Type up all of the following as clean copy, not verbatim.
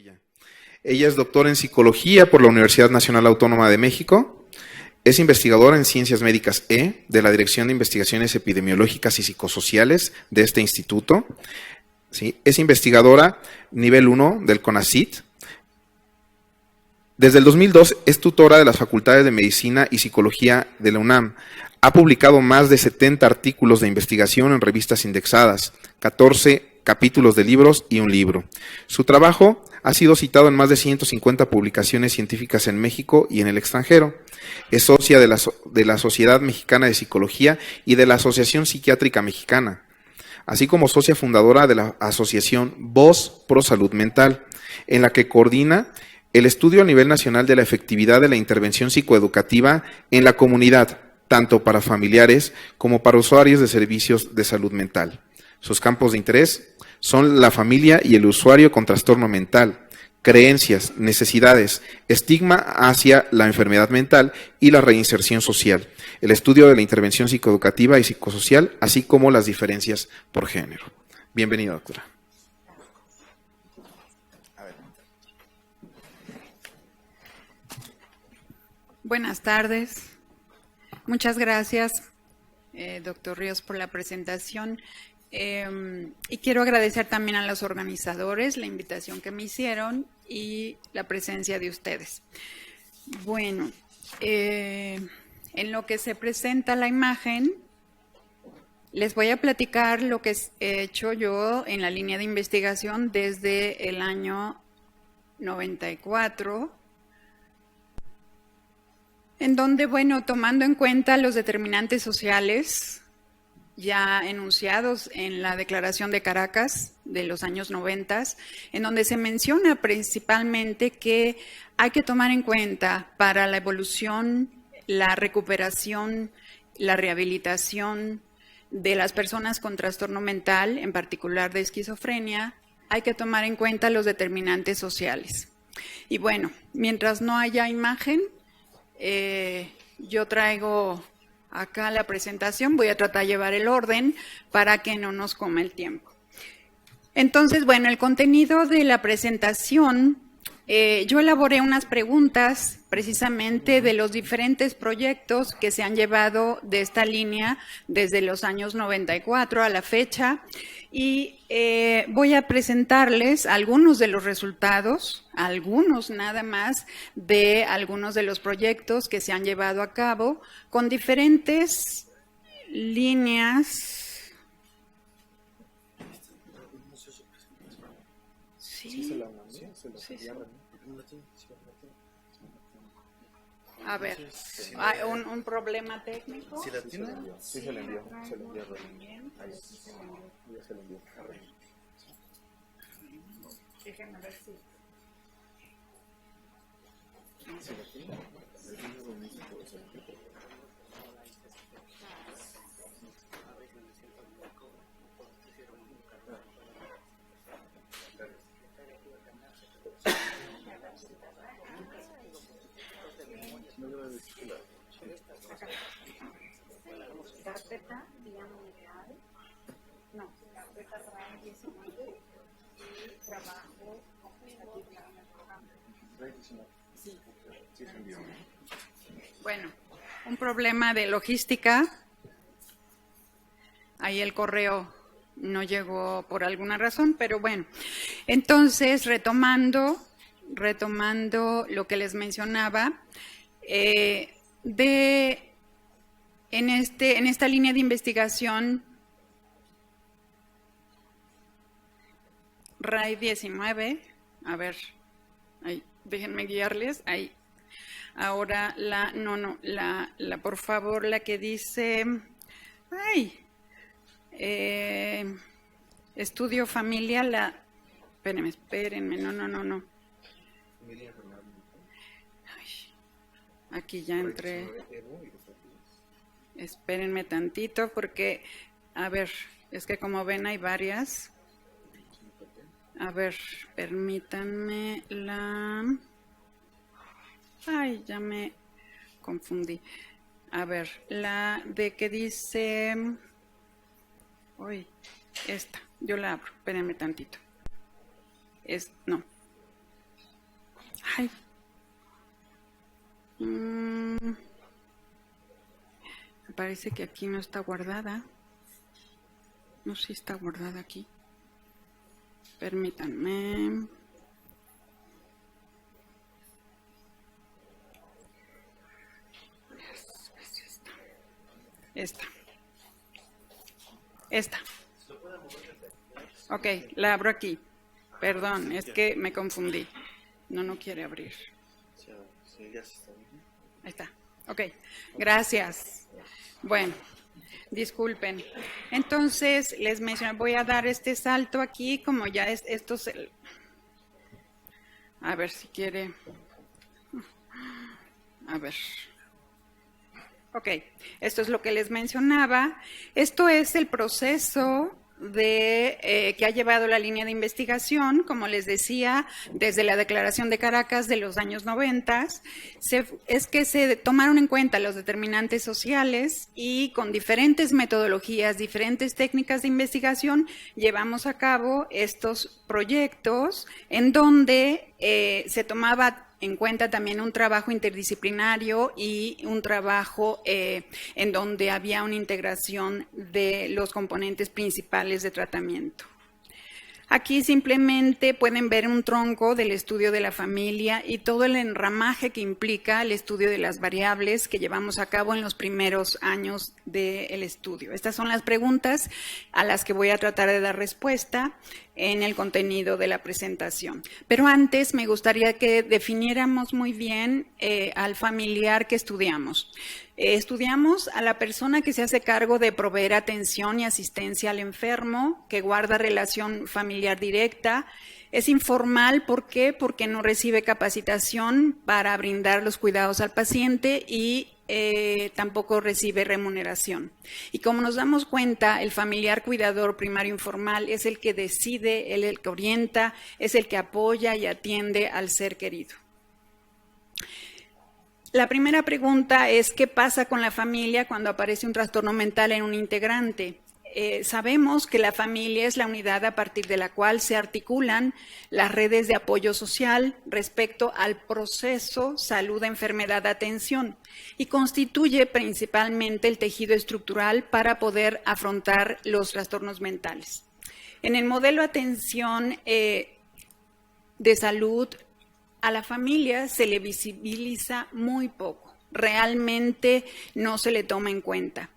Villa. Ella es doctora en psicología por la Universidad Nacional Autónoma de México. Es investigadora en Ciencias Médicas de la Dirección de Investigaciones Epidemiológicas y Psicosociales de este instituto. ¿Sí? Es investigadora nivel 1 del CONACYT. Desde el 2002 es tutora de las Facultades de Medicina y Psicología de la UNAM. Ha publicado más de 70 artículos de investigación en revistas indexadas, 14 capítulos de libros y un libro. Su trabajo ha sido citado en más de 150 publicaciones científicas en México y en el extranjero. Es socia de la Sociedad Mexicana de Psicología y de la Asociación Psiquiátrica Mexicana, así como socia fundadora de la asociación Voz Pro Salud Mental, en la que coordina el estudio a nivel nacional de la efectividad de la intervención psicoeducativa en la comunidad, tanto para familiares como para usuarios de servicios de salud mental. Sus campos de interés son la familia y el usuario con trastorno mental, creencias, necesidades, estigma hacia la enfermedad mental y la reinserción social, el estudio de la intervención psicoeducativa y psicosocial, así como las diferencias por género. Bienvenida, doctora. Buenas tardes. Muchas gracias, doctor Ríos, por la presentación. Y quiero agradecer también a los organizadores la invitación que me hicieron y la presencia de ustedes. Bueno, en lo que se presenta la imagen, les voy a platicar lo que he hecho yo en la línea de investigación desde el año 94, en donde, bueno, tomando en cuenta los determinantes sociales ya enunciados en la Declaración de Caracas de los años 90, en donde se menciona principalmente que hay que tomar en cuenta para la evolución, la recuperación, la rehabilitación de las personas con trastorno mental, en particular de esquizofrenia, hay que tomar en cuenta los determinantes sociales. Y bueno, mientras no haya imagen, yo traigo acá la presentación, voy a tratar de llevar el orden para que no nos coma el tiempo. Entonces, bueno, el contenido de la presentación, yo elaboré unas preguntas precisamente de los diferentes proyectos que se han llevado de esta línea desde los años 94 a la fecha y voy a presentarles algunos de los resultados, algunos nada más, de algunos de los proyectos que se han llevado a cabo con diferentes líneas. Sí. A ver, ¿hay un problema técnico? ¿Sí la tiene? Sí, se le envió. Se le envió. Déjenme ver si. Carpeta, digamos, real. No, carpeta RAE 19 y trabajo aquí en el programa. Sí. Bueno, un problema de logística. Ahí el correo no llegó por alguna razón, pero bueno. Entonces, retomando lo que les mencionaba, en esta línea de investigación RAE 19, a ver, ahí, déjenme guiarles, ahí. Ahora por favor, la que dice, estudio familia, espérenme, no. Aquí ya entré. Espérenme tantito porque, a ver, es que como ven hay varias. A ver, permítanme ya me confundí. A ver, la de que dice... esta, yo la abro, espérenme tantito. No. Ay. Me parece que aquí no está guardada. No sé si está guardada aquí. Permítanme. Esta. Ok, la abro aquí. Perdón, es que me confundí. No quiere abrir. Ahí está. Ok, gracias. Bueno, disculpen. Entonces, les mencioné, voy a dar este salto aquí, como ya es esto. A ver si quiere. A ver. Ok, esto es lo que les mencionaba. Esto es el proceso que ha llevado la línea de investigación, como les decía, desde la Declaración de Caracas de los años 90, es que se tomaron en cuenta los determinantes sociales y con diferentes metodologías, diferentes técnicas de investigación, llevamos a cabo estos proyectos en donde se tomaba en cuenta también un trabajo interdisciplinario y un trabajo en donde había una integración de los componentes principales de tratamiento. Aquí simplemente pueden ver un tronco del estudio de la familia y todo el enramaje que implica el estudio de las variables que llevamos a cabo en los primeros años del estudio. Estas son las preguntas a las que voy a tratar de dar respuesta en el contenido de la presentación. Pero antes me gustaría que definiéramos muy bien al familiar que estudiamos. Estudiamos a la persona que se hace cargo de proveer atención y asistencia al enfermo, que guarda relación familiar directa. Es informal, ¿por qué? Porque no recibe capacitación para brindar los cuidados al paciente y tampoco recibe remuneración. Y como nos damos cuenta, el familiar cuidador primario informal es el que decide, el que orienta, es el que apoya y atiende al ser querido. La primera pregunta es, ¿qué pasa con la familia cuando aparece un trastorno mental en un integrante? Sabemos que la familia es la unidad a partir de la cual se articulan las redes de apoyo social respecto al proceso salud-enfermedad-atención y constituye principalmente el tejido estructural para poder afrontar los trastornos mentales. En el modelo de atención de salud, a la familia se le visibiliza muy poco, realmente no se le toma en cuenta.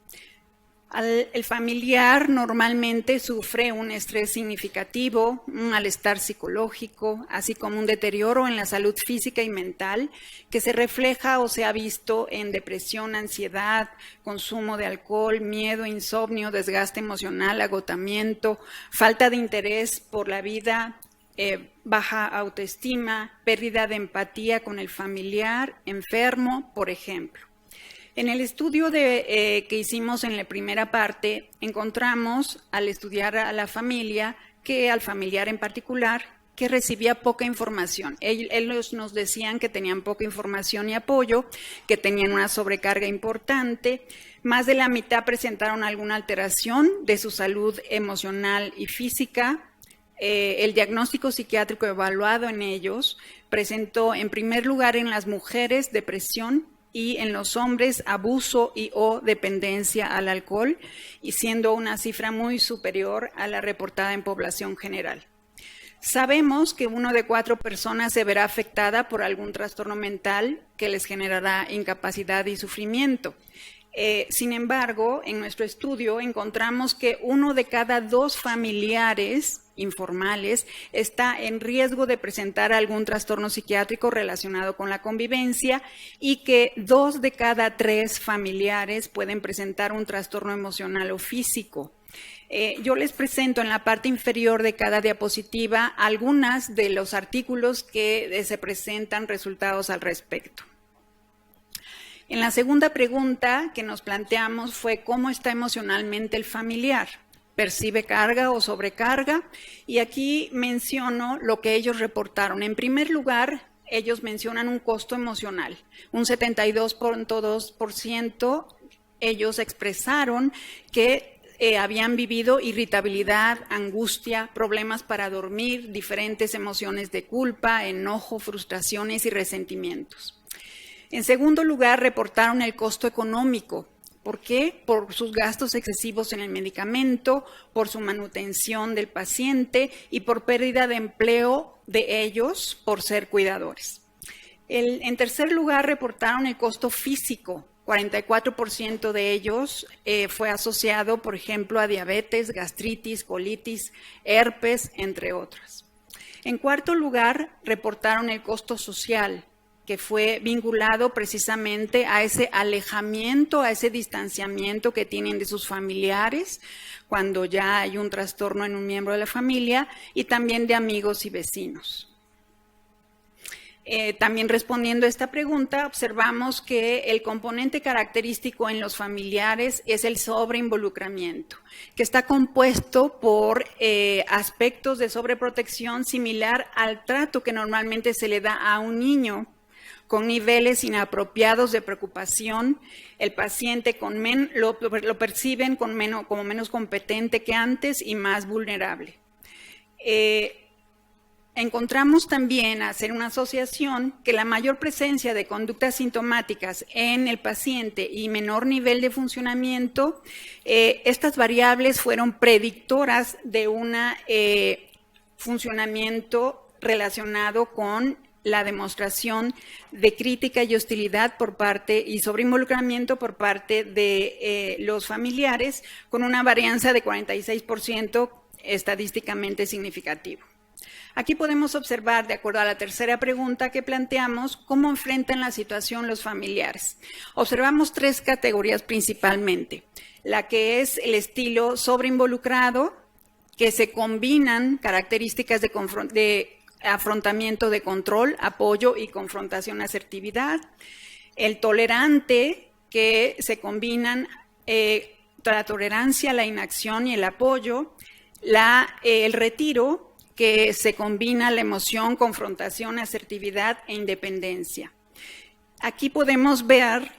El familiar normalmente sufre un estrés significativo, un malestar psicológico, así como un deterioro en la salud física y mental que se refleja o se ha visto en depresión, ansiedad, consumo de alcohol, miedo, insomnio, desgaste emocional, agotamiento, falta de interés por la vida, baja autoestima, pérdida de empatía con el familiar enfermo, por ejemplo. En el estudio que hicimos en la primera parte, encontramos al estudiar a la familia, que al familiar en particular, que recibía poca información. Ellos nos decían que tenían poca información y apoyo, que tenían una sobrecarga importante. Más de la mitad presentaron alguna alteración de su salud emocional y física. El diagnóstico psiquiátrico evaluado en ellos presentó en primer lugar en las mujeres depresión y en los hombres abuso y o dependencia al alcohol, y siendo una cifra muy superior a la reportada en población general. Sabemos que 1 de 4 personas se verá afectada por algún trastorno mental que les generará incapacidad y sufrimiento. Sin embargo, en nuestro estudio encontramos que 1 de cada 2 familiares informales está en riesgo de presentar algún trastorno psiquiátrico relacionado con la convivencia y que 2 de cada 3 familiares pueden presentar un trastorno emocional o físico. Yo les presento en la parte inferior de cada diapositiva algunas de los artículos que se presentan resultados al respecto. En la segunda pregunta que nos planteamos fue cómo está emocionalmente el familiar. ¿Percibe carga o sobrecarga? Y aquí menciono lo que ellos reportaron. En primer lugar, ellos mencionan un costo emocional. Un 72.2% ellos expresaron que habían vivido irritabilidad, angustia, problemas para dormir, diferentes emociones de culpa, enojo, frustraciones y resentimientos. En segundo lugar, reportaron el costo económico. ¿Por qué? Por sus gastos excesivos en el medicamento, por su manutención del paciente y por pérdida de empleo de ellos por ser cuidadores. En tercer lugar, reportaron el costo físico. 44% de ellos fue asociado, por ejemplo, a diabetes, gastritis, colitis, herpes, entre otras. En cuarto lugar, reportaron el costo social, que fue vinculado precisamente a ese alejamiento, a ese distanciamiento que tienen de sus familiares cuando ya hay un trastorno en un miembro de la familia y también de amigos y vecinos. También respondiendo a esta pregunta, observamos que el componente característico en los familiares es el sobreinvolucramiento, que está compuesto por aspectos de sobreprotección similar al trato que normalmente se le da a un niño, con niveles inapropiados de preocupación. El paciente lo perciben como menos competente que antes y más vulnerable. Encontramos también, a hacer una asociación, que la mayor presencia de conductas sintomáticas en el paciente y menor nivel de funcionamiento, estas variables fueron predictoras de un funcionamiento relacionado con la demostración de crítica y hostilidad por parte y sobreinvolucramiento por parte de los familiares, con una varianza de 46% estadísticamente significativo. Aquí podemos observar, de acuerdo a la tercera pregunta que planteamos, cómo enfrentan la situación los familiares. Observamos tres categorías principalmente. La que es el estilo sobreinvolucrado, que se combinan características de afrontamiento de control, apoyo y confrontación, asertividad. El tolerante, que se combinan la tolerancia, la inacción y el apoyo. El retiro, que se combina la emoción, confrontación, asertividad e independencia. Aquí podemos ver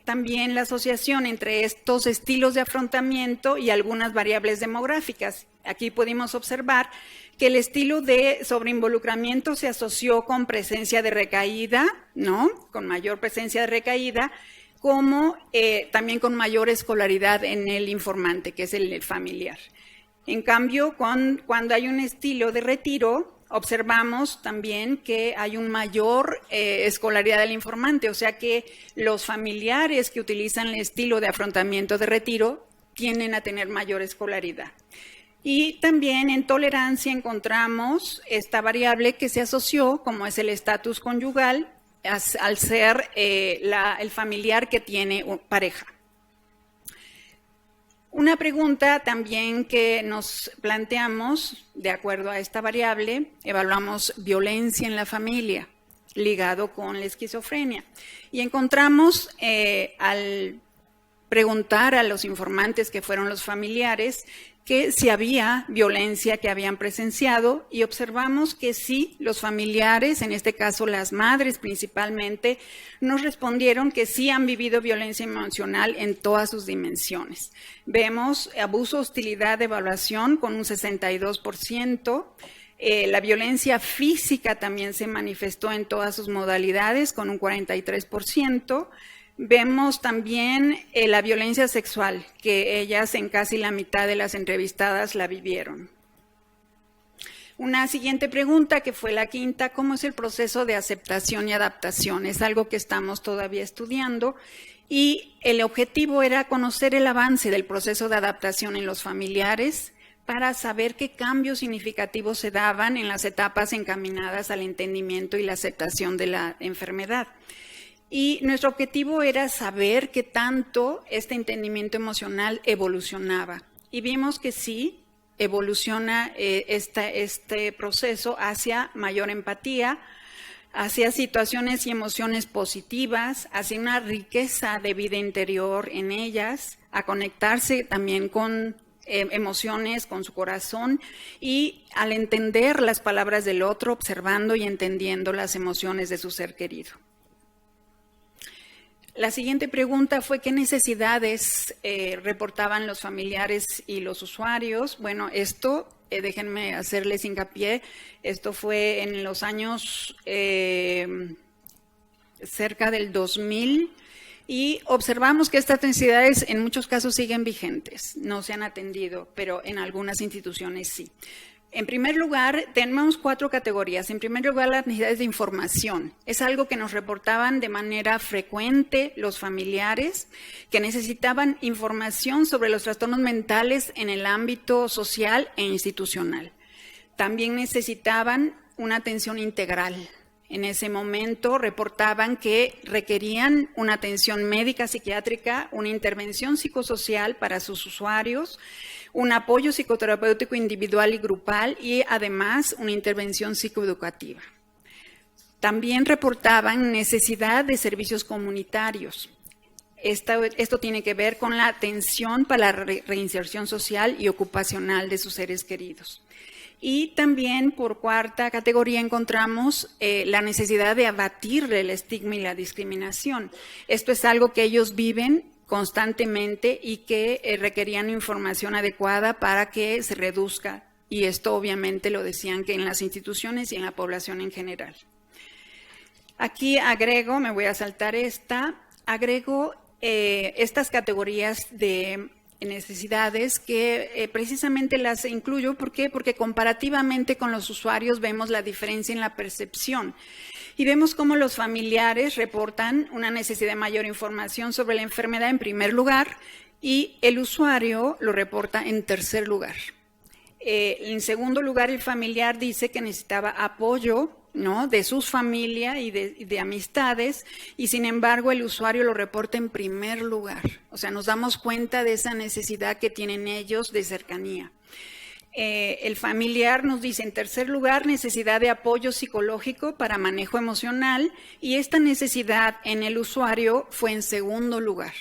también la asociación entre estos estilos de afrontamiento y algunas variables demográficas. Aquí pudimos observar que el estilo de sobreinvolucramiento se asoció con presencia de recaída, ¿no? Con mayor presencia de recaída, como también con mayor escolaridad en el informante, que es el familiar. En cambio, cuando hay un estilo de retiro, observamos también que hay una mayor escolaridad del informante, o sea que los familiares que utilizan el estilo de afrontamiento de retiro tienden a tener mayor escolaridad. Y también en tolerancia encontramos esta variable que se asoció, como es el estatus conyugal, al ser el familiar que tiene pareja. Una pregunta también que nos planteamos, de acuerdo a esta variable, evaluamos violencia en la familia, ligado con la esquizofrenia. Y encontramos, al preguntar a los informantes que fueron los familiares, que si había violencia que habían presenciado, y observamos que sí, los familiares, en este caso las madres principalmente, nos respondieron que sí han vivido violencia emocional en todas sus dimensiones. Vemos abuso, hostilidad, evaluación con un 62%. La violencia física también se manifestó en todas sus modalidades con un 43%. Vemos también la violencia sexual, que ellas en casi la mitad de las entrevistadas la vivieron. Una siguiente pregunta, que fue la quinta: ¿cómo es el proceso de aceptación y adaptación? Es algo que estamos todavía estudiando y el objetivo era conocer el avance del proceso de adaptación en los familiares para saber qué cambios significativos se daban en las etapas encaminadas al entendimiento y la aceptación de la enfermedad. Y nuestro objetivo era saber qué tanto este entendimiento emocional evolucionaba. Y vimos que sí, evoluciona este proceso hacia mayor empatía, hacia situaciones y emociones positivas, hacia una riqueza de vida interior en ellas, a conectarse también con emociones, con su corazón, y al entender las palabras del otro, observando y entendiendo las emociones de su ser querido. La siguiente pregunta fue ¿qué necesidades reportaban los familiares y los usuarios? Bueno, esto, déjenme hacerles hincapié, esto fue en los años cerca del 2000 y observamos que estas necesidades en muchos casos siguen vigentes, no se han atendido, pero en algunas instituciones sí. En primer lugar, tenemos 4 categorías. En primer lugar, las necesidades de información. Es algo que nos reportaban de manera frecuente los familiares, que necesitaban información sobre los trastornos mentales en el ámbito social e institucional. También necesitaban una atención integral. En ese momento reportaban que requerían una atención médica psiquiátrica, una intervención psicosocial para sus usuarios, un apoyo psicoterapéutico individual y grupal y además una intervención psicoeducativa. También reportaban necesidad de servicios comunitarios. Esto tiene que ver con la atención para la reinserción social y ocupacional de sus seres queridos. Y también por 4ª categoría encontramos la necesidad de abatir el estigma y la discriminación. Esto es algo que ellos viven constantemente y que requerían información adecuada para que se reduzca. Y esto obviamente lo decían que en las instituciones y en la población en general. Aquí agrego, me voy a saltar agrego estas categorías de necesidades que precisamente las incluyo. ¿Por qué? Porque comparativamente con los usuarios vemos la diferencia en la percepción. Y vemos cómo los familiares reportan una necesidad de mayor información sobre la enfermedad en primer lugar y el usuario lo reporta en tercer lugar. En segundo lugar, el familiar dice que necesitaba apoyo, ¿no?, de sus familias y de amistades, y sin embargo el usuario lo reporta en primer lugar. O sea, nos damos cuenta de esa necesidad que tienen ellos de cercanía. El familiar nos dice, en tercer lugar, necesidad de apoyo psicológico para manejo emocional, y esta necesidad en el usuario fue en segundo lugar.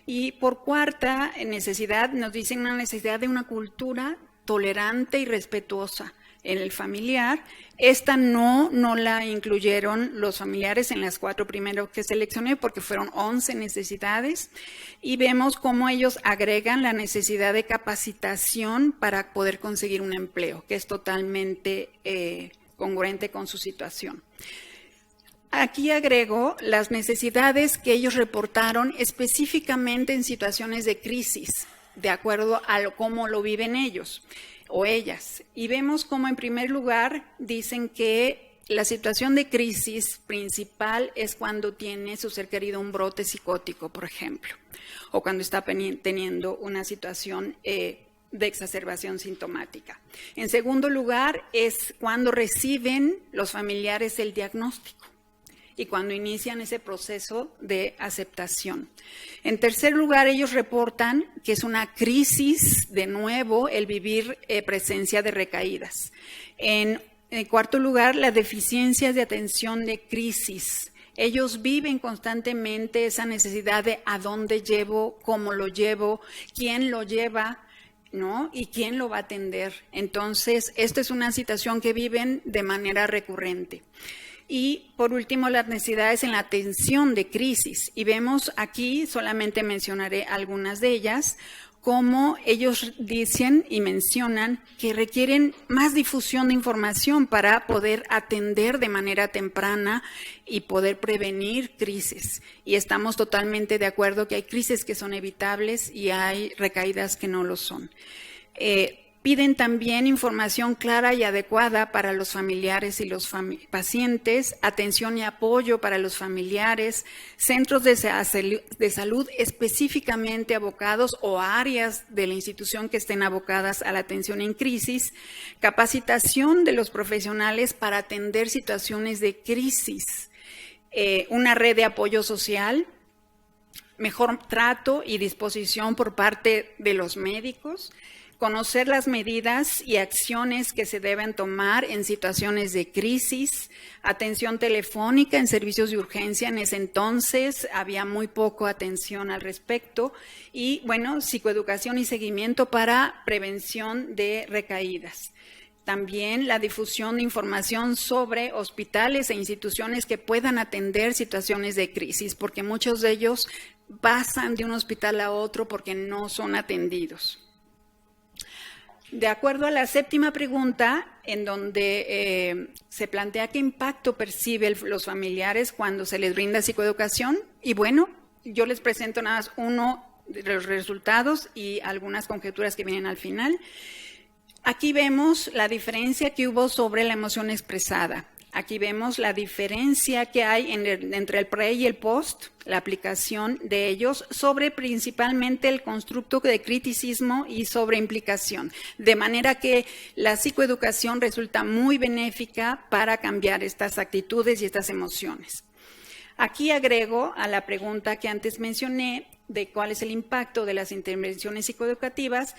Y por 4ª necesidad nos dicen una necesidad de una cultura tolerante y respetuosa en el familiar. Esta no la incluyeron los familiares en las 4 primeras que seleccioné porque fueron 11 necesidades y vemos cómo ellos agregan la necesidad de capacitación para poder conseguir un empleo, que es totalmente congruente con su situación. Aquí agrego las necesidades que ellos reportaron específicamente en situaciones de crisis, de acuerdo a cómo lo viven ellos o ellas. Y vemos cómo en primer lugar dicen que la situación de crisis principal es cuando tiene su ser querido un brote psicótico, por ejemplo, o cuando está teniendo una situación de exacerbación sintomática. En segundo lugar es cuando reciben los familiares el diagnóstico y cuando inician ese proceso de aceptación. En tercer lugar, ellos reportan que es una crisis, de nuevo, el vivir presencia de recaídas. En cuarto lugar, la deficiencia de atención de crisis. Ellos viven constantemente esa necesidad de a dónde llevo, cómo lo llevo, quién lo lleva, ¿no? Y quién lo va a atender. Entonces, esta es una situación que viven de manera recurrente. Y por último, las necesidades en la atención de crisis. Y vemos aquí, solamente mencionaré algunas de ellas, cómo ellos dicen y mencionan que requieren más difusión de información para poder atender de manera temprana y poder prevenir crisis. Y estamos totalmente de acuerdo que hay crisis que son evitables y hay recaídas que no lo son. Piden también información clara y adecuada para los familiares y los pacientes, atención y apoyo para los familiares, centros de salud específicamente abocados o áreas de la institución que estén abocadas a la atención en crisis, capacitación de los profesionales para atender situaciones de crisis, una red de apoyo social, mejor trato y disposición por parte de los médicos, conocer las medidas y acciones que se deben tomar en situaciones de crisis, atención telefónica en servicios de urgencia. En ese entonces había muy poco atención al respecto y, bueno, psicoeducación y seguimiento para prevención de recaídas. también la difusión de información sobre hospitales e instituciones que puedan atender situaciones de crisis, porque muchos de ellos pasan de un hospital a otro porque no son atendidos. De acuerdo a la 7ª pregunta, en donde se plantea qué impacto perciben los familiares cuando se les brinda psicoeducación, y bueno, yo les presento nada más uno de los resultados y algunas conjeturas que vienen al final. Aquí vemos la diferencia que hubo sobre la emoción expresada. Aquí vemos la diferencia que hay entre el pre y el post, la aplicación de ellos, sobre principalmente el constructo de criticismo y sobre implicación. De manera que la psicoeducación resulta muy benéfica para cambiar estas actitudes y estas emociones. Aquí agrego a la pregunta que antes mencioné de cuál es el impacto de las intervenciones psicoeducativas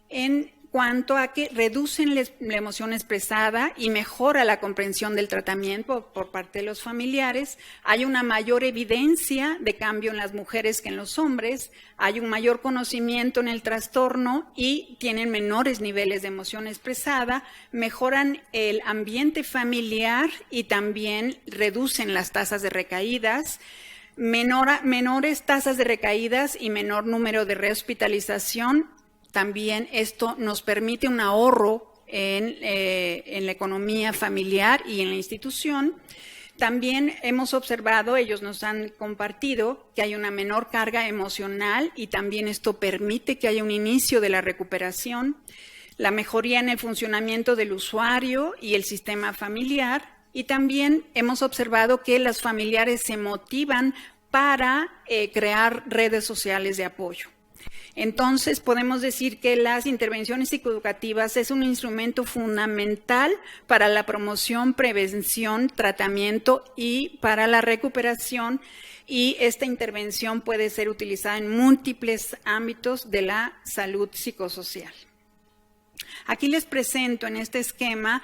en cuanto a que reducen la emoción expresada y mejora la comprensión del tratamiento por parte de los familiares. Hay una mayor evidencia de cambio en las mujeres que en los hombres, hay un mayor conocimiento en el trastorno y tienen menores niveles de emoción expresada, mejoran el ambiente familiar y también reducen las tasas de recaídas. Menores tasas de recaídas y menor número de rehospitalización. También esto nos permite un ahorro en la economía familiar y en la institución. También hemos observado, ellos nos han compartido, que hay una menor carga emocional y también esto permite que haya un inicio de la recuperación, la mejoría en el funcionamiento del usuario y el sistema familiar, y también hemos observado que los familiares se motivan para crear redes sociales de apoyo. Entonces, podemos decir que las intervenciones psicoeducativas es un instrumento fundamental para la promoción, prevención, tratamiento y para la recuperación, y esta intervención puede ser utilizada en múltiples ámbitos de la salud psicosocial. Aquí les presento en este esquema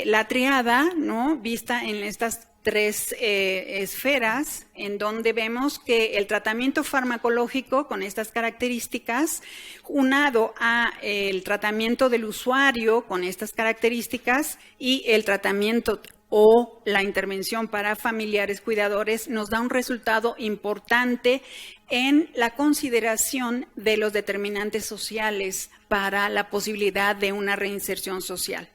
la triada, ¿no?, vista en estas 3 esferas, en donde vemos que el tratamiento farmacológico con estas características, unado a el tratamiento del usuario con estas características y el tratamiento o la intervención para familiares cuidadores, nos da un resultado importante en la consideración de los determinantes sociales para la posibilidad de una reinserción social.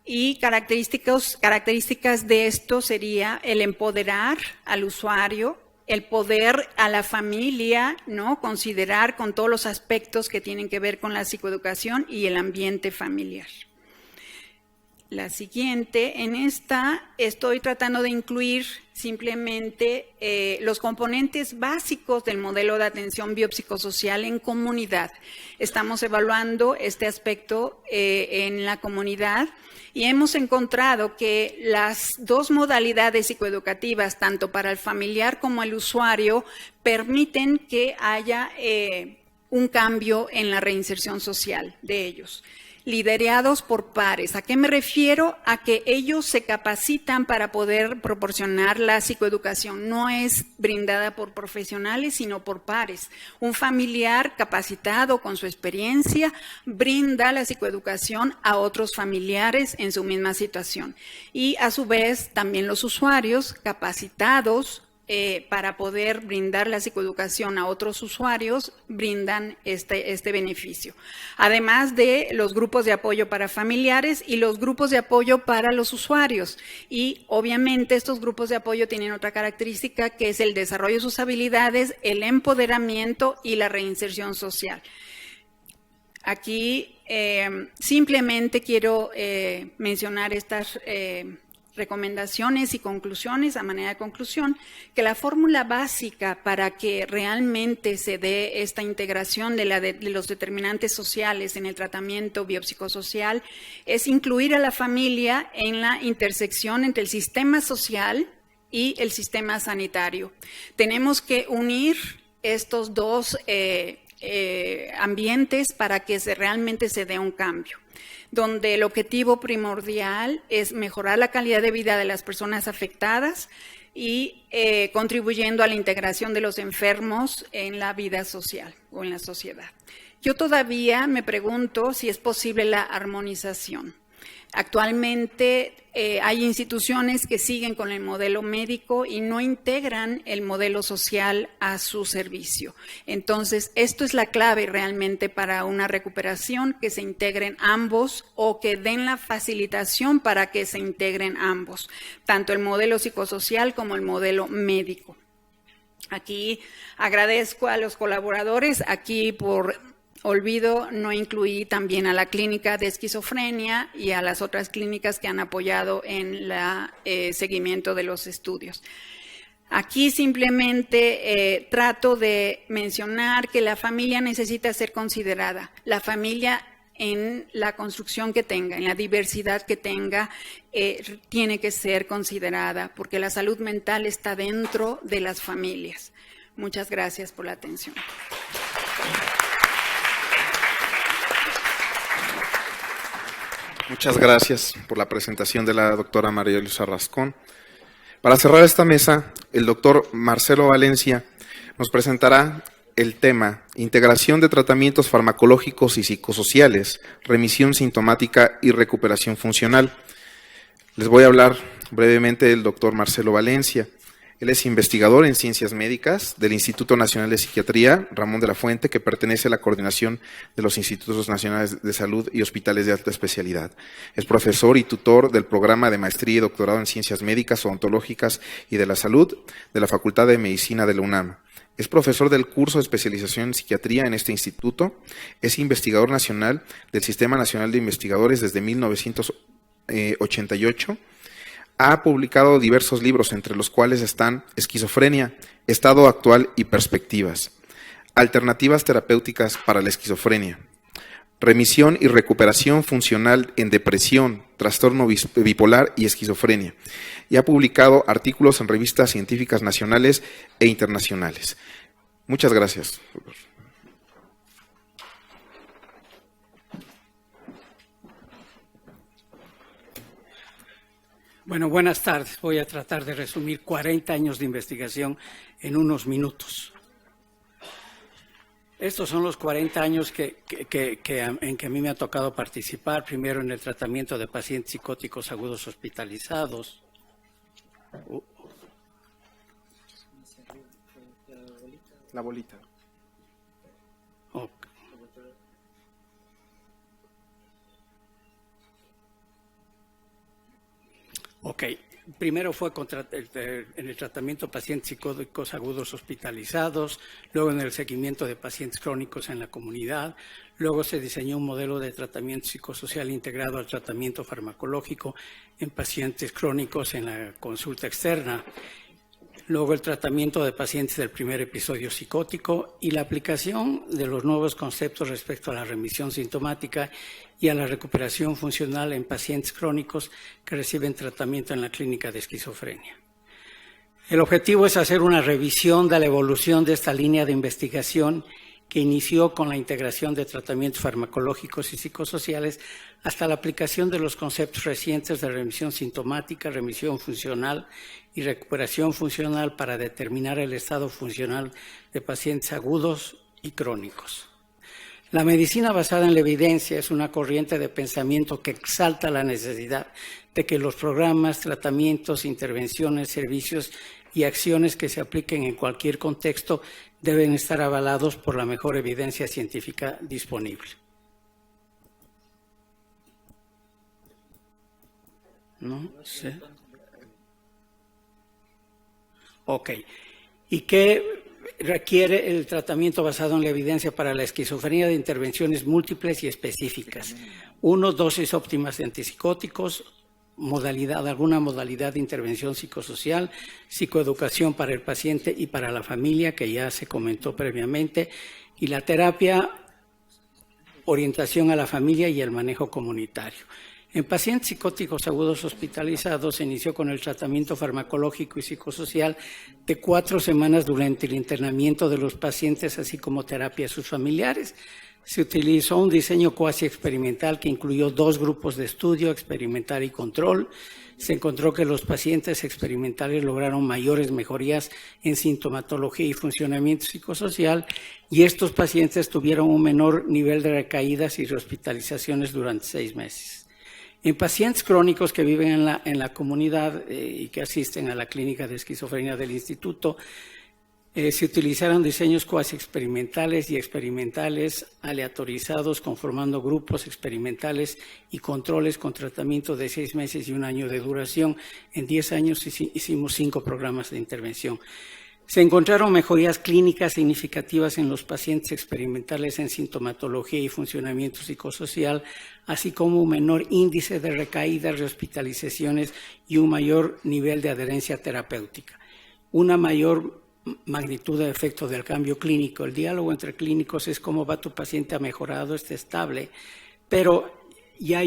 Y características de esto sería el empoderar al usuario, el poder a la familia, ¿no?, considerar con todos los aspectos que tienen que ver con la psicoeducación y el ambiente familiar. La siguiente, en esta estoy tratando de incluir simplemente los componentes básicos del modelo de atención biopsicosocial en comunidad. Estamos evaluando este aspecto en la comunidad y hemos encontrado que las 2 modalidades psicoeducativas, tanto para el familiar como el usuario, permiten que haya un cambio en la reinserción social de ellos. Liderados por pares. ¿A qué me refiero? A que ellos se capacitan para poder proporcionar la psicoeducación. No es brindada por profesionales, sino por pares. Un familiar capacitado con su experiencia brinda la psicoeducación a otros familiares en su misma situación. Y a su vez también los usuarios capacitados para poder brindar la psicoeducación a otros usuarios, brindan este beneficio. Además de los grupos de apoyo para familiares y los grupos de apoyo para los usuarios. Y obviamente estos grupos de apoyo tienen otra característica, que es el desarrollo de sus habilidades, el empoderamiento y la reinserción social. Aquí simplemente quiero mencionar estas recomendaciones y conclusiones, a manera de conclusión, que la fórmula básica para que realmente se dé esta integración de los determinantes sociales en el tratamiento biopsicosocial es incluir a la familia en la intersección entre el sistema social y el sistema sanitario. Tenemos que unir estos 2 ambientes para que realmente se dé un cambio, donde el objetivo primordial es mejorar la calidad de vida de las personas afectadas y contribuyendo a la integración de los enfermos en la vida social o en la sociedad. Yo todavía me pregunto si es posible la armonización. Actualmente hay instituciones que siguen con el modelo médico y no integran el modelo social a su servicio. Entonces, esto es la clave realmente para una recuperación, que se integren ambos o que den la facilitación para que se integren ambos, tanto el modelo psicosocial como el modelo médico. Aquí agradezco a los colaboradores, aquí por olvido, no incluí también a la clínica de esquizofrenia y a las otras clínicas que han apoyado en el seguimiento de los estudios. Aquí simplemente trato de mencionar que la familia necesita ser considerada. La familia, en la construcción que tenga, en la diversidad que tenga, tiene que ser considerada, porque la salud mental está dentro de las familias. Muchas gracias por la atención. Muchas gracias por la presentación de la doctora María Luisa Rascón. Para cerrar esta mesa, el doctor Marcelo Valencia nos presentará el tema Integración de tratamientos farmacológicos y psicosociales, remisión sintomática y recuperación funcional. Les voy a hablar brevemente del doctor Marcelo Valencia. Él es investigador en ciencias médicas del Instituto Nacional de Psiquiatría, Ramón de la Fuente, que pertenece a la coordinación de los Institutos Nacionales de Salud y Hospitales de Alta Especialidad. Es profesor y tutor del programa de maestría y doctorado en ciencias médicas, odontológicas y de la salud de la Facultad de Medicina de la UNAM. Es profesor del curso de especialización en psiquiatría en este instituto. Es investigador nacional del Sistema Nacional de Investigadores desde 1988. Ha publicado diversos libros, entre los cuales están Esquizofrenia, Estado Actual y Perspectivas, Alternativas Terapéuticas para la Esquizofrenia, Remisión y Recuperación Funcional en Depresión, Trastorno Bipolar y Esquizofrenia, y ha publicado artículos en revistas científicas nacionales e internacionales. Muchas gracias. Bueno, buenas tardes. Voy a tratar de resumir 40 años de investigación en unos minutos. Estos son los 40 años en que a mí me ha tocado participar, primero en el tratamiento de pacientes psicóticos agudos hospitalizados. La bolita. Okay. Ok, primero fue en el tratamiento de pacientes psicóticos agudos hospitalizados, luego en el seguimiento de pacientes crónicos en la comunidad, luego se diseñó un modelo de tratamiento psicosocial integrado al tratamiento farmacológico en pacientes crónicos en la consulta externa, luego el tratamiento de pacientes del primer episodio psicótico y la aplicación de los nuevos conceptos respecto a la remisión sintomática y a la recuperación funcional en pacientes crónicos que reciben tratamiento en la clínica de esquizofrenia. El objetivo es hacer una revisión de la evolución de esta línea de investigación que inició con la integración de tratamientos farmacológicos y psicosociales hasta la aplicación de los conceptos recientes de remisión sintomática, remisión funcional y recuperación funcional para determinar el estado funcional de pacientes agudos y crónicos. La medicina basada en la evidencia es una corriente de pensamiento que exalta la necesidad de que los programas, tratamientos, intervenciones, servicios y acciones que se apliquen en cualquier contexto deben estar avalados por la mejor evidencia científica disponible. ¿No? ¿Sí? Ok. ¿Y qué requiere el tratamiento basado en la evidencia para la esquizofrenia? De intervenciones múltiples y específicas? 1, dosis óptimas de antipsicóticos, alguna modalidad de intervención psicosocial, psicoeducación para el paciente y para la familia, que ya se comentó previamente, y la terapia, orientación a la familia y el manejo comunitario. En pacientes psicóticos agudos hospitalizados se inició con el tratamiento farmacológico y psicosocial de 4 semanas durante el internamiento de los pacientes, así como terapia a sus familiares. Se utilizó un diseño cuasi experimental que incluyó 2 grupos de estudio, experimental y control. Se encontró que los pacientes experimentales lograron mayores mejorías en sintomatología y funcionamiento psicosocial, y estos pacientes tuvieron un menor nivel de recaídas y rehospitalizaciones durante 6 meses. En pacientes crónicos que viven en la comunidad y que asisten a la clínica de esquizofrenia del instituto, se utilizaron diseños cuasi experimentales y experimentales aleatorizados, conformando grupos experimentales y controles con tratamiento de 6 meses y 1 año de duración. En 10 años hicimos 5 programas de intervención. Se encontraron mejorías clínicas significativas en los pacientes experimentales en sintomatología y funcionamiento psicosocial, así como un menor índice de recaídas, rehospitalizaciones y un mayor nivel de adherencia terapéutica. Una mayor magnitud de efecto del cambio clínico. El diálogo entre clínicos es cómo va tu paciente, ha mejorado, está estable, pero ya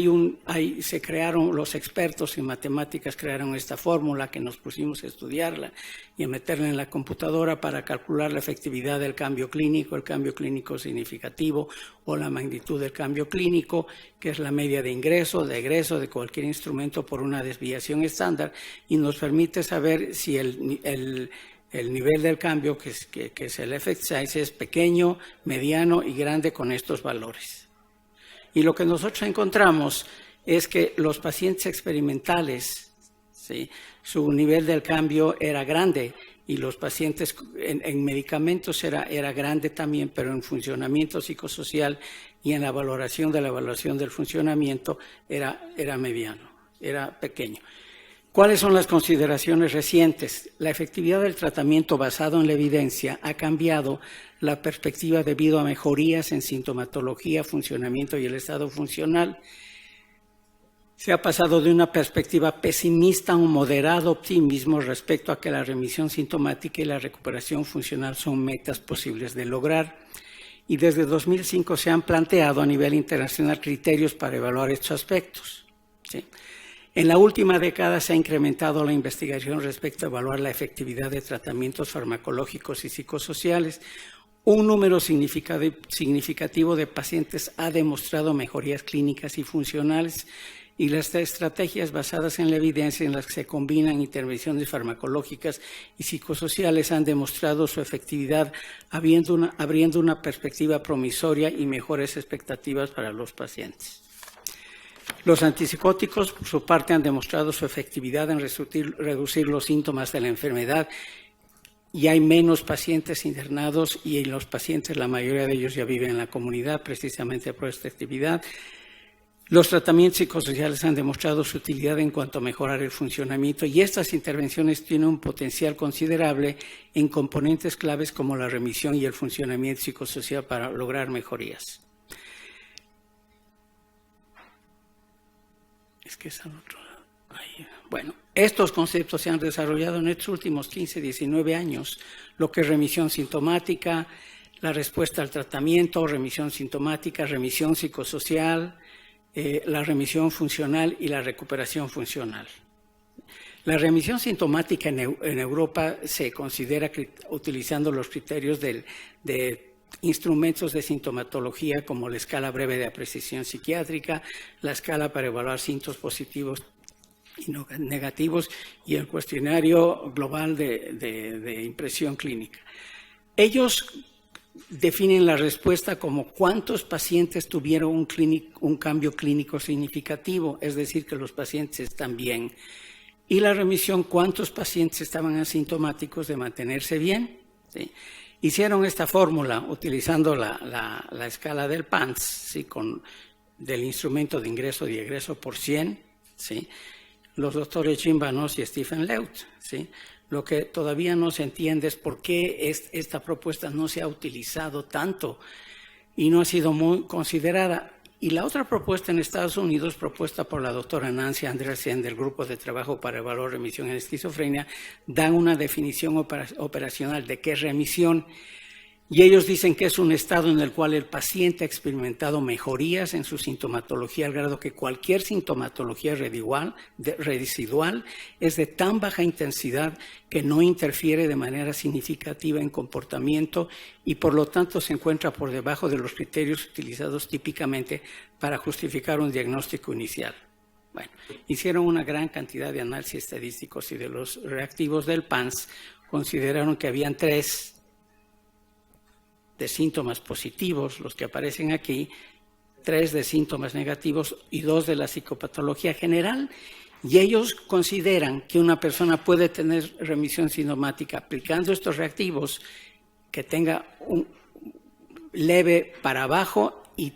se crearon, los expertos en matemáticas crearon esta fórmula que nos pusimos a estudiarla y a meterla en la computadora para calcular la efectividad del cambio clínico, el cambio clínico significativo o la magnitud del cambio clínico, que es la media de ingreso, de egreso de cualquier instrumento por una desviación estándar, y nos permite saber si el nivel del cambio, que es el effect size, es pequeño, mediano y grande con estos valores. Y lo que nosotros encontramos es que los pacientes experimentales, ¿sí?, su nivel del cambio era grande, y los pacientes en medicamentos era grande también, pero en funcionamiento psicosocial y en la valoración de la evaluación del funcionamiento era mediano, era pequeño. ¿Cuáles son las consideraciones recientes? La efectividad del tratamiento basado en la evidencia ha cambiado la perspectiva debido a mejorías en sintomatología, funcionamiento y el estado funcional. Se ha pasado de una perspectiva pesimista a un moderado optimismo respecto a que la remisión sintomática y la recuperación funcional son metas posibles de lograr. Y desde 2005 se han planteado a nivel internacional criterios para evaluar estos aspectos, ¿sí? En la última década se ha incrementado la investigación respecto a evaluar la efectividad de tratamientos farmacológicos y psicosociales. Un número significativo de pacientes ha demostrado mejorías clínicas y funcionales, y las estrategias basadas en la evidencia en las que se combinan intervenciones farmacológicas y psicosociales han demostrado su efectividad, abriendo una perspectiva promisoria y mejores expectativas para los pacientes. Los antipsicóticos, por su parte, han demostrado su efectividad en reducir los síntomas de la enfermedad, y hay menos pacientes internados, y los pacientes, la mayoría de ellos ya viven en la comunidad precisamente por esta actividad. Los tratamientos psicosociales han demostrado su utilidad en cuanto a mejorar el funcionamiento, y estas intervenciones tienen un potencial considerable en componentes claves como la remisión y el funcionamiento psicosocial para lograr mejorías. Es que es al otro lado. Ahí. Bueno, estos conceptos se han desarrollado en estos últimos 15, 19 años, lo que es remisión sintomática, la respuesta al tratamiento, remisión sintomática, remisión psicosocial, la remisión funcional y la recuperación funcional. La remisión sintomática en Europa se considera utilizando los criterios de instrumentos de sintomatología como la escala breve de apreciación psiquiátrica, la escala para evaluar síntomas positivos y negativos y el cuestionario global de impresión clínica. Ellos definen la respuesta como cuántos pacientes tuvieron un cambio clínico significativo, es decir, que los pacientes están bien, y la remisión, cuántos pacientes estaban asintomáticos de mantenerse bien, ¿sí? Hicieron esta fórmula utilizando la escala del PANSS, ¿sí?, del instrumento de ingreso y egreso por 100, ¿sí?, los doctores Jim Vanos y Stephen Leut, ¿sí? Lo que todavía no se entiende es por qué esta propuesta no se ha utilizado tanto y no ha sido muy considerada. Y la otra propuesta en Estados Unidos, propuesta por la doctora Nancy Andreasen del Grupo de Trabajo para Evaluar Remisión en Esquizofrenia, dan una definición operacional de qué es remisión. Y ellos dicen que es un estado en el cual el paciente ha experimentado mejorías en su sintomatología al grado que cualquier sintomatología residual es de tan baja intensidad que no interfiere de manera significativa en comportamiento y por lo tanto se encuentra por debajo de los criterios utilizados típicamente para justificar un diagnóstico inicial. Bueno, hicieron una gran cantidad de análisis estadísticos y de los reactivos del PANSS consideraron que habían 3 de síntomas positivos, los que aparecen aquí, 3 de síntomas negativos y 2 de la psicopatología general. Y ellos consideran que una persona puede tener remisión sintomática aplicando estos reactivos que tenga un leve para abajo y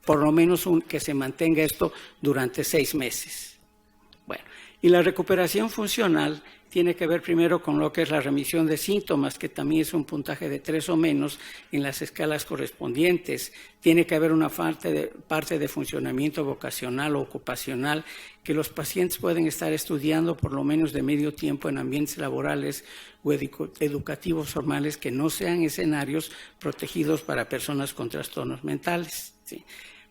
por lo menos que se mantenga esto durante 6 meses. Bueno, y la recuperación funcional tiene que ver primero con lo que es la remisión de síntomas, que también es un puntaje de 3 o menos en las escalas correspondientes. Tiene que haber una parte de funcionamiento vocacional o ocupacional que los pacientes pueden estar estudiando por lo menos de medio tiempo en ambientes laborales o educativos formales que no sean escenarios protegidos para personas con trastornos mentales, ¿sí?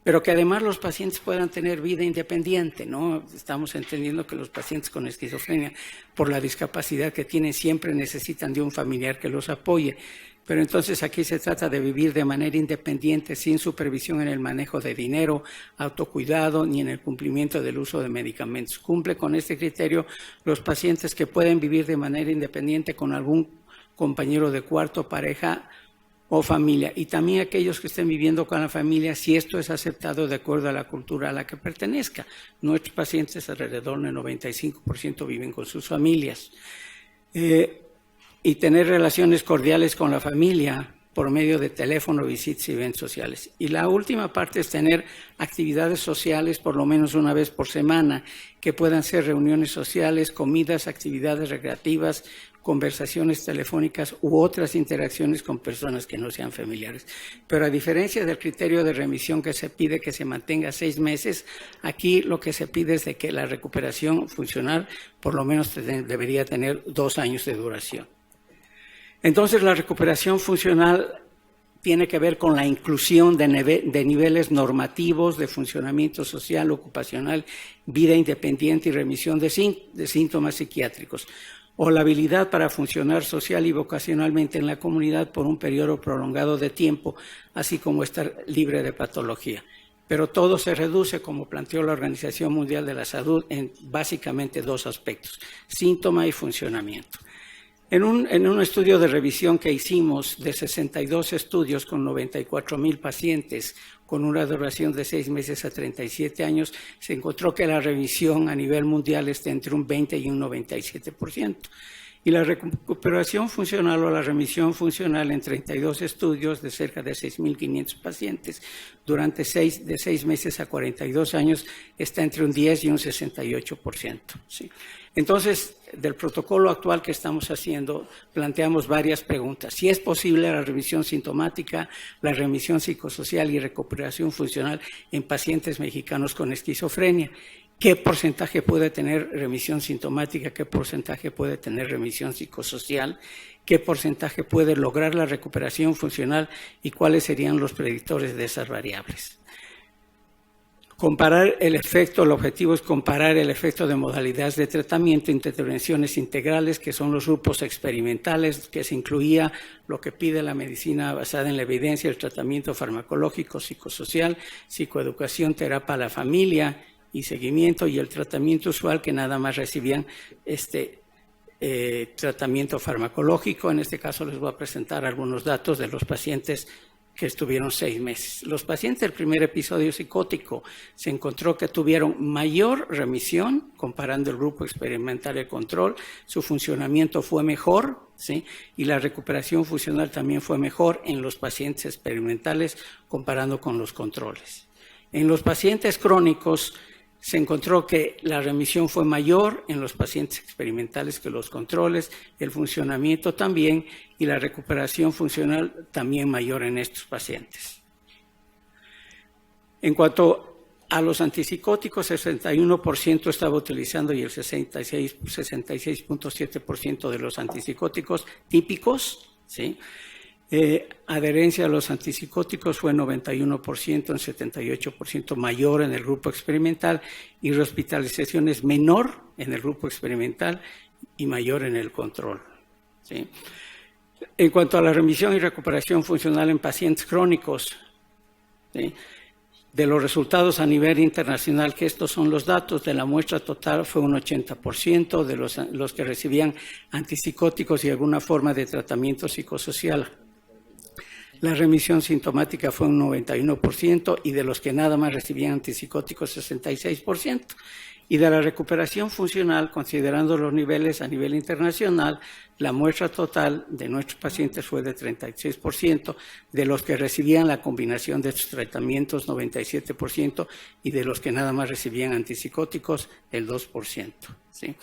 Pero que además los pacientes puedan tener vida independiente, ¿no? Estamos entendiendo que los pacientes con esquizofrenia, por la discapacidad que tienen, siempre necesitan de un familiar que los apoye. Pero entonces aquí se trata de vivir de manera independiente, sin supervisión en el manejo de dinero, autocuidado, ni en el cumplimiento del uso de medicamentos. Cumple con este criterio los pacientes que pueden vivir de manera independiente con algún compañero de cuarto, pareja o familia, y también aquellos que estén viviendo con la familia, si esto es aceptado de acuerdo a la cultura a la que pertenezca. Nuestros pacientes, alrededor del 95%, viven con sus familias. Y tener relaciones cordiales con la familia por medio de teléfono, visitas y eventos sociales. Y la última parte es tener actividades sociales por lo menos una vez por semana, que puedan ser reuniones sociales, comidas, actividades recreativas, conversaciones telefónicas u otras interacciones con personas que no sean familiares. Pero a diferencia del criterio de remisión que se pide que se mantenga 6 meses, aquí lo que se pide es de que la recuperación funcional por lo menos debería tener 2 años de duración. Entonces, la recuperación funcional tiene que ver con la inclusión de niveles normativos de funcionamiento social, ocupacional, vida independiente y remisión de síntomas psiquiátricos, o la habilidad para funcionar social y vocacionalmente en la comunidad por un periodo prolongado de tiempo, así como estar libre de patología. Pero todo se reduce, como planteó la Organización Mundial de la Salud, en básicamente 2 aspectos: síntoma y funcionamiento. En un estudio de revisión que hicimos de 62 estudios con 94,000 pacientes con una duración de 6 meses a 37 años, se encontró que la revisión a nivel mundial está entre un 20 y un 97%. Y la recuperación funcional o la remisión funcional en 32 estudios de cerca de 6,500 pacientes durante de 6 meses a 42 años está entre un 10 y un 68%. ¿Sí? Entonces, del protocolo actual que estamos haciendo, planteamos varias preguntas. Si es posible la remisión sintomática, la remisión psicosocial y recuperación funcional en pacientes mexicanos con esquizofrenia. ¿Qué porcentaje puede tener remisión sintomática? ¿Qué porcentaje puede tener remisión psicosocial? ¿Qué porcentaje puede lograr la recuperación funcional? ¿Y cuáles serían los predictores de esas variables? Comparar el efecto, el objetivo es comparar el efecto de modalidades de tratamiento, intervenciones integrales, que son los grupos experimentales, que se incluía lo que pide la medicina basada en la evidencia, el tratamiento farmacológico, psicosocial, psicoeducación, terapia a la familia y seguimiento, y el tratamiento usual, que nada más recibían tratamiento farmacológico. En este caso les voy a presentar algunos datos de los pacientes que estuvieron 6 meses. Los pacientes del primer episodio psicótico se encontró que tuvieron mayor remisión comparando el grupo experimental y el control, su funcionamiento fue mejor, ¿sí? Y la recuperación funcional también fue mejor en los pacientes experimentales comparando con los controles. En los pacientes crónicos se encontró que la remisión fue mayor en los pacientes experimentales que los controles, el funcionamiento también, y la recuperación funcional también mayor en estos pacientes. En cuanto a los antipsicóticos, el 61% estaba utilizando y el 66.7% de los antipsicóticos típicos, ¿sí? Adherencia a los antipsicóticos fue 91%, en 78% mayor en el grupo experimental, y rehospitalización es menor en el grupo experimental y mayor en el control, ¿sí? En cuanto a la remisión y recuperación funcional en pacientes crónicos, ¿sí? De los resultados a nivel internacional, que estos son los datos de la muestra total, fue un 80% de los que recibían antipsicóticos y alguna forma de tratamiento psicosocial. La remisión sintomática fue un 91% y de los que nada más recibían antipsicóticos 66%. Y de la recuperación funcional, considerando los niveles a nivel internacional, la muestra total de nuestros pacientes fue de 36%, de los que recibían la combinación de estos tratamientos 97% y de los que nada más recibían antipsicóticos el 2%. ¿Sí?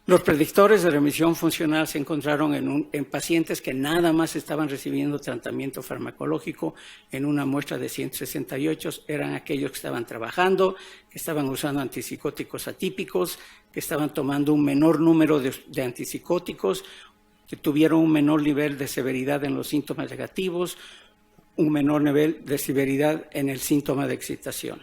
Los predictores de remisión funcional se encontraron en pacientes que nada más estaban recibiendo tratamiento farmacológico en una muestra de 168. Eran aquellos que estaban trabajando, que estaban usando antipsicóticos atípicos, que estaban tomando un menor número de antipsicóticos, que tuvieron un menor nivel de severidad en los síntomas negativos, un menor nivel de severidad en el síntoma de excitación.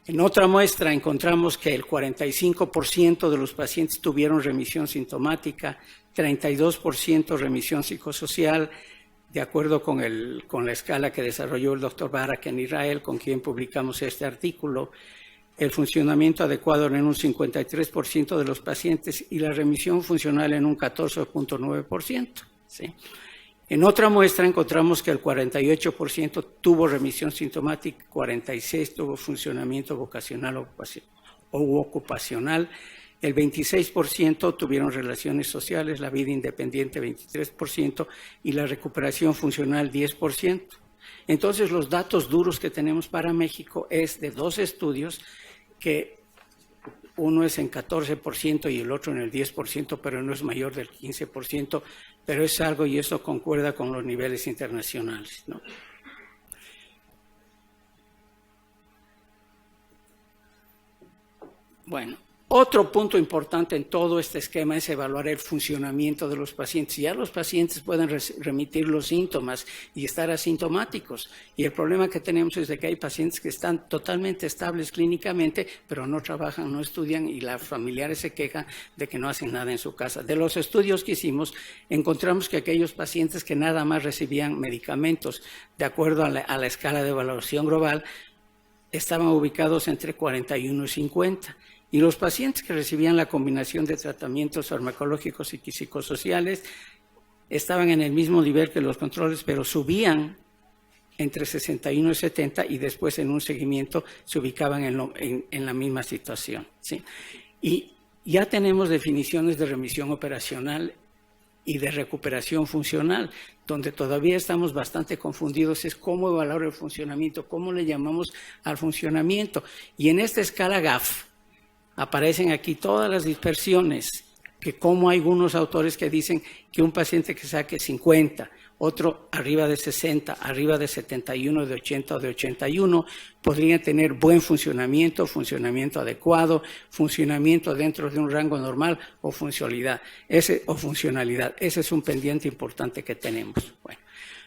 En otra muestra encontramos que el 45% de los pacientes tuvieron remisión sintomática, 32% remisión psicosocial, de acuerdo con la escala que desarrolló el doctor Barak en Israel, con quien publicamos este artículo. El funcionamiento adecuado en un 53% de los pacientes y la remisión funcional en un 14.9%. ¿Sí? En otra muestra encontramos que el 48% tuvo remisión sintomática, 46% tuvo funcionamiento vocacional o ocupacional, el 26% tuvieron relaciones sociales, la vida independiente 23% y la recuperación funcional 10%. Entonces los datos duros que tenemos para México es de 2 estudios que uno es en 14% y el otro en el 10%, pero no es mayor del 15%, pero es algo y eso concuerda con los niveles internacionales, ¿no? Bueno, otro punto importante en todo este esquema es evaluar el funcionamiento de los pacientes. Ya los pacientes pueden remitir los síntomas y estar asintomáticos. Y el problema que tenemos es de que hay pacientes que están totalmente estables clínicamente, pero no trabajan, no estudian y los familiares se quejan de que no hacen nada en su casa. De los estudios que hicimos, encontramos que aquellos pacientes que nada más recibían medicamentos de acuerdo a la escala de evaluación global estaban ubicados entre 41 y 50. Y los pacientes que recibían la combinación de tratamientos farmacológicos y psicosociales estaban en el mismo nivel que los controles, pero subían entre 61 y 70 y después en un seguimiento se ubicaban en la misma situación. ¿Sí? Y ya tenemos definiciones de remisión operacional y de recuperación funcional, donde todavía estamos bastante confundidos, es cómo evaluar el funcionamiento, cómo le llamamos al funcionamiento. Y en esta escala GAF, aparecen aquí todas las dispersiones, que como hay algunos autores que dicen que un paciente que saque 50, otro arriba de 60, arriba de 71, de 80 o de 81, podría tener buen funcionamiento, funcionamiento adecuado, funcionamiento dentro de un rango normal o funcionalidad. Ese es un pendiente importante que tenemos. Bueno,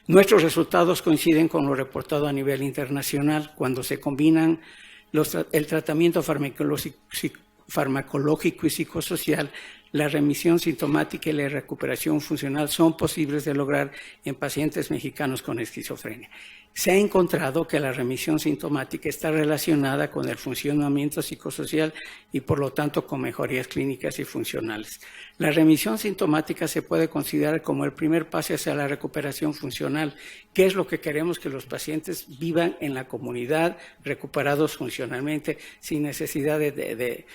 nuestros resultados coinciden con lo reportado a nivel internacional cuando se combinan el tratamiento farmacológico y psicosocial. La remisión sintomática y la recuperación funcional son posibles de lograr en pacientes mexicanos con esquizofrenia. Se ha encontrado que la remisión sintomática está relacionada con el funcionamiento psicosocial y por lo tanto con mejorías clínicas y funcionales. La remisión sintomática se puede considerar como el primer paso hacia la recuperación funcional, que es lo que queremos que los pacientes vivan en la comunidad, recuperados funcionalmente, sin necesidad de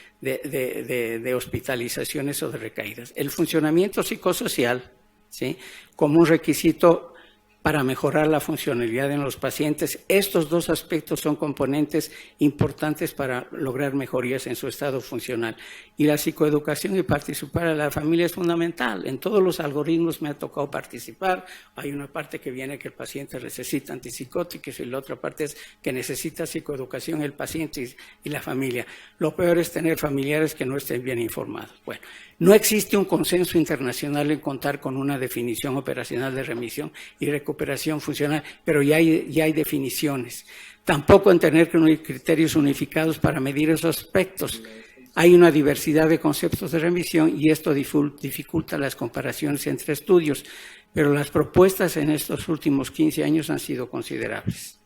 hospitalizaciones o de recaídas. El funcionamiento psicosocial, ¿sí?, como un requisito para mejorar la funcionalidad en los pacientes. Estos dos aspectos son componentes importantes para lograr mejorías en su estado funcional. Y la psicoeducación y participar a la familia es fundamental. En todos los algoritmos me ha tocado participar. Hay una parte que viene que el paciente necesita antipsicóticos y la otra parte es que necesita psicoeducación el paciente y la familia. Lo peor es tener familiares que no estén bien informados. Bueno, no existe un consenso internacional en contar con una definición operacional de remisión y recuperación funcional, pero ya hay definiciones. Tampoco en tener criterios unificados para medir esos aspectos. Hay una diversidad de conceptos de remisión y esto dificulta las comparaciones entre estudios, pero las propuestas en estos últimos 15 años han sido considerables.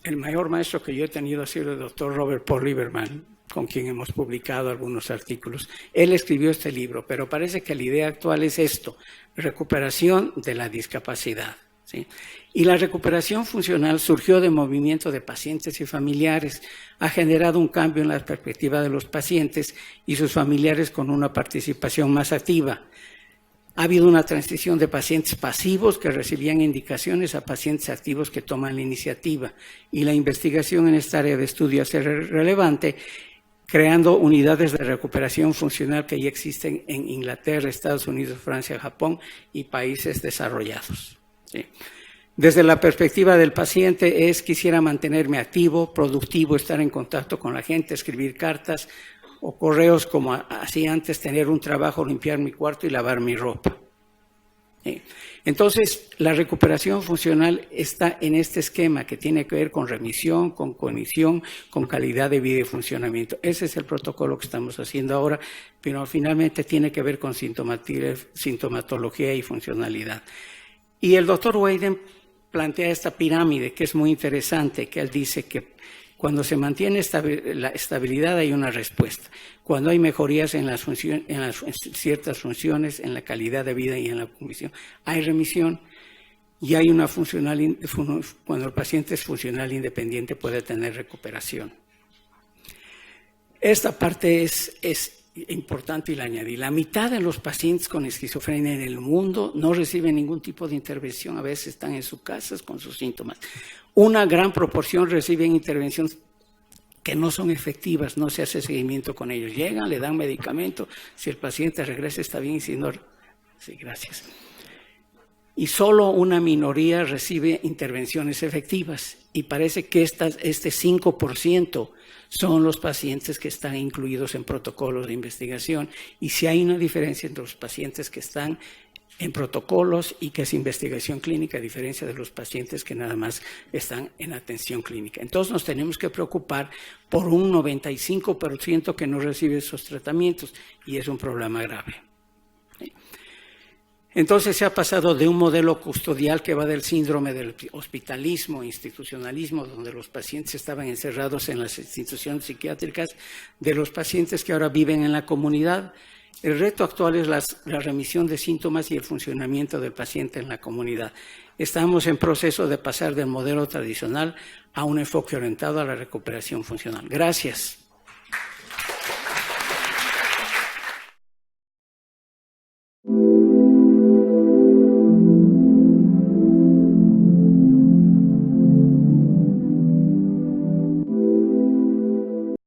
El mayor maestro que yo he tenido ha sido el doctor Robert Paul Lieberman, con quien hemos publicado algunos artículos. Él escribió este libro, pero parece que la idea actual es esto, recuperación de la discapacidad, ¿sí? Y la recuperación funcional surgió de movimiento de pacientes y familiares, ha generado un cambio en la perspectiva de los pacientes y sus familiares con una participación más activa. Ha habido una transición de pacientes pasivos que recibían indicaciones a pacientes activos que toman la iniciativa, y la investigación en esta área de estudio hace relevante, creando unidades de recuperación funcional que ya existen en Inglaterra, Estados Unidos, Francia, Japón y países desarrollados, ¿sí? Desde la perspectiva del paciente quisiera mantenerme activo, productivo, estar en contacto con la gente, escribir cartas o correos como hacía antes, tener un trabajo, limpiar mi cuarto y lavar mi ropa, ¿sí? Entonces, la recuperación funcional está en este esquema que tiene que ver con remisión, con cognición, con calidad de vida y funcionamiento. Ese es el protocolo que estamos haciendo ahora, pero finalmente tiene que ver con sintomatología y funcionalidad. Y el doctor Weiden plantea esta pirámide que es muy interesante, que él dice que cuando se mantiene la estabilidad hay una respuesta. Cuando hay mejorías en ciertas funciones, en la calidad de vida y en la cognición, hay remisión y hay una cuando el paciente es funcional independiente puede tener recuperación. Esta parte es importante y la añadí. La mitad de los pacientes con esquizofrenia en el mundo no reciben ningún tipo de intervención, a veces están en sus casas con sus síntomas. Una gran proporción reciben intervenciones que no son efectivas, no se hace seguimiento con ellos. Llegan, le dan medicamento, si el paciente regresa está bien, y si no, sí, gracias. Y solo una minoría recibe intervenciones efectivas, y parece que este 5% son los pacientes que están incluidos en protocolos de investigación, y si hay una diferencia entre los pacientes que están en protocolos y que es investigación clínica, a diferencia de los pacientes que nada más están en atención clínica. Entonces nos tenemos que preocupar por un 95% que no recibe esos tratamientos, y es un problema grave. Entonces se ha pasado de un modelo custodial que va del síndrome del hospitalismo, institucionalismo, donde los pacientes estaban encerrados en las instituciones psiquiátricas, de los pacientes que ahora viven en la comunidad. El reto actual es la remisión de síntomas y el funcionamiento del paciente en la comunidad. Estamos en proceso de pasar del modelo tradicional a un enfoque orientado a la recuperación funcional. Gracias.